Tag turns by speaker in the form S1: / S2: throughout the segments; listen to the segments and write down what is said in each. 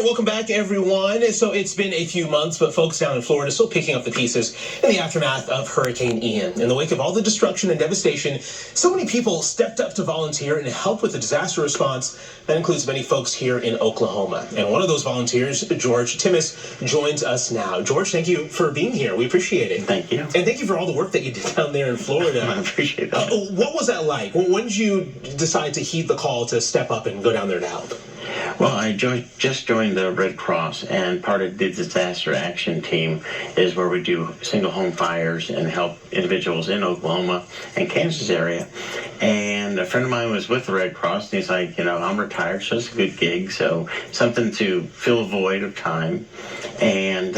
S1: right, welcome back, everyone. So it's been a few months, but folks down in Florida still picking up the pieces in the aftermath of Hurricane Ian. In the wake of all the destruction and devastation, so many people stepped up to volunteer and help with the disaster response. That includes many folks here in Oklahoma. And one of those volunteers, George Timmis, joins us now. George, thank you for being here. We appreciate it.
S2: Thank you.
S1: And thank you for all the work that you did down there in Florida.
S2: I appreciate that.
S1: What was that like? When did you decide to heed the call to step up and go down there to help?
S2: Well, I just joined the Red Cross, and part of the disaster action team is where we do single home fires and help individuals in Oklahoma and Kansas area. And a friend of mine was with the Red Cross, and he's like, I'm retired, so it's a good gig, so something to fill a void of time. And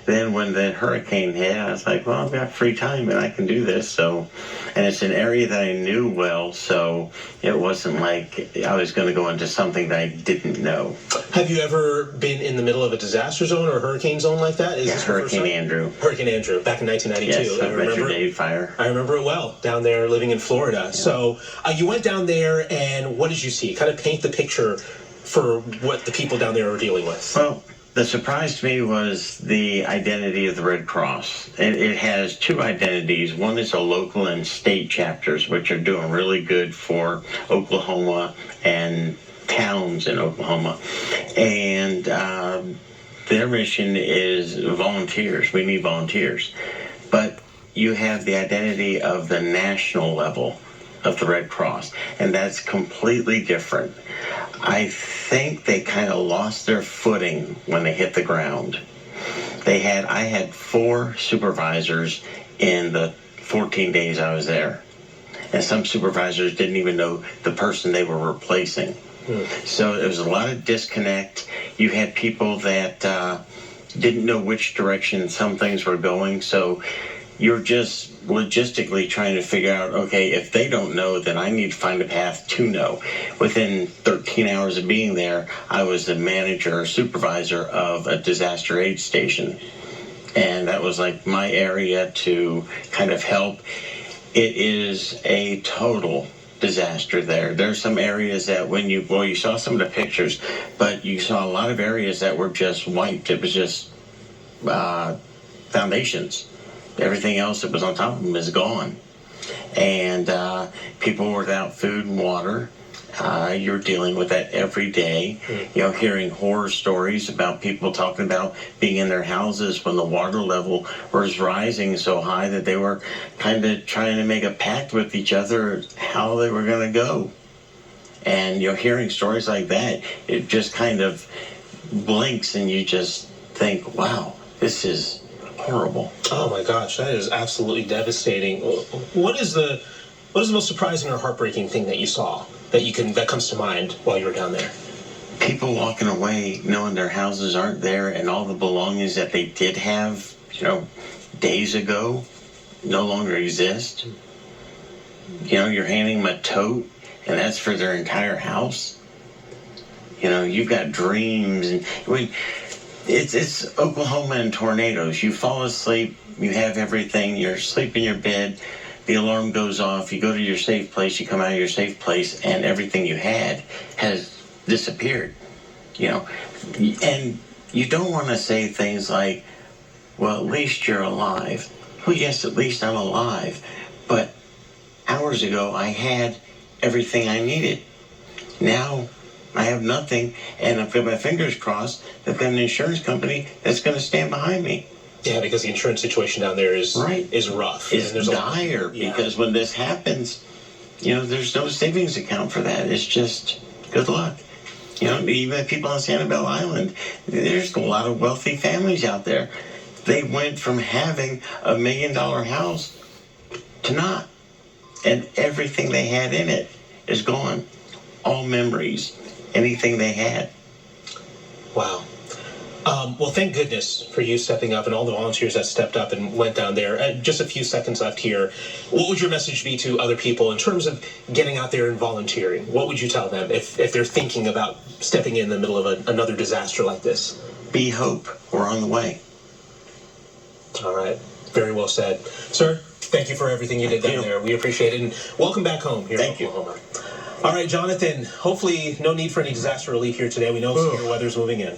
S2: then when the hurricane hit, I was like, well, I've got free time and I can do this. So, and it's an area that I knew well, so it wasn't like I was going to go into something that I didn't know.
S1: Have you ever been in the middle of a disaster zone or a hurricane zone like that?
S2: Yeah, Hurricane Andrew.
S1: Hurricane Andrew, back in 1992.
S2: Yes, the Metro Dade fire.
S1: I remember it well, down there living in Florida. Yeah. So you went down there, and what did you see? Kind of paint the picture for what the people down there are dealing with.
S2: Well, the surprise to me was the identity of the Red Cross. It has two identities. One is the local and state chapters, which are doing really good for Oklahoma and towns in Oklahoma. And their mission is volunteers. We need volunteers. But you have the identity of the national level of the Red Cross, and that's completely different. I think they kind of lost their footing when they hit the ground. I had 4 supervisors in the 14 days I was there, and some supervisors didn't even know the person they were replacing. So there was a lot of disconnect. You had people that didn't know which direction some things were going, so you're just logistically trying to figure out, okay, if they don't know, then I need to find a path to know. Within 13 hours of being there, I was the manager or supervisor of a disaster aid station. And that was like my area to kind of help. It is a total disaster there. There's some areas that you saw some of the pictures, but you saw a lot of areas that were just wiped. It was just foundations. Everything else that was on top of them is gone. And people were without food and water. You're dealing with that every day. Hearing horror stories about people talking about being in their houses when the water level was rising so high that they were kind of trying to make a pact with each other how they were going to go. And hearing stories like that, it just kind of blinks and you just think, wow, this is horrible.
S1: Oh my gosh, that is absolutely devastating. What is the most surprising or heartbreaking thing that you saw that comes to mind while you were down there?
S2: People walking away knowing their houses aren't there and all the belongings that they did have, days ago no longer exist. You're handing them a tote and that's for their entire house. You've got dreams and It's Oklahoma and tornadoes. You fall asleep, you have everything, you're asleep in your bed, the alarm goes off, you go to your safe place, you come out of your safe place, and everything you had has disappeared. And you don't want to say things like, well, at least you're alive. Well, yes, at least I'm alive. But hours ago, I had everything I needed. Now, I have nothing, and I've got my fingers crossed that I've got an insurance company that's going to stand behind me.
S1: Yeah, because the insurance situation down there is rough.
S2: It's dire because when this happens, there's no savings account for that. It's just good luck. Even people on Sanibel Island, there's a lot of wealthy families out there. They went from having a $1 million house to not, and everything they had in it is gone. All memories. Anything they had.
S1: Wow. Well, thank goodness for you stepping up and all the volunteers that stepped up and went down there. Just a few seconds left here. What would your message be to other people in terms of getting out there and volunteering? What would you tell them if they're thinking about stepping in the middle of another disaster like this?
S2: Be hope. We're on the way.
S1: All right. Very well said. Sir, thank you for everything you did down there. We appreciate it. And welcome back home here in Oklahoma. All right, Jonathan, hopefully no need for any disaster relief here today. We know severe weather's moving in.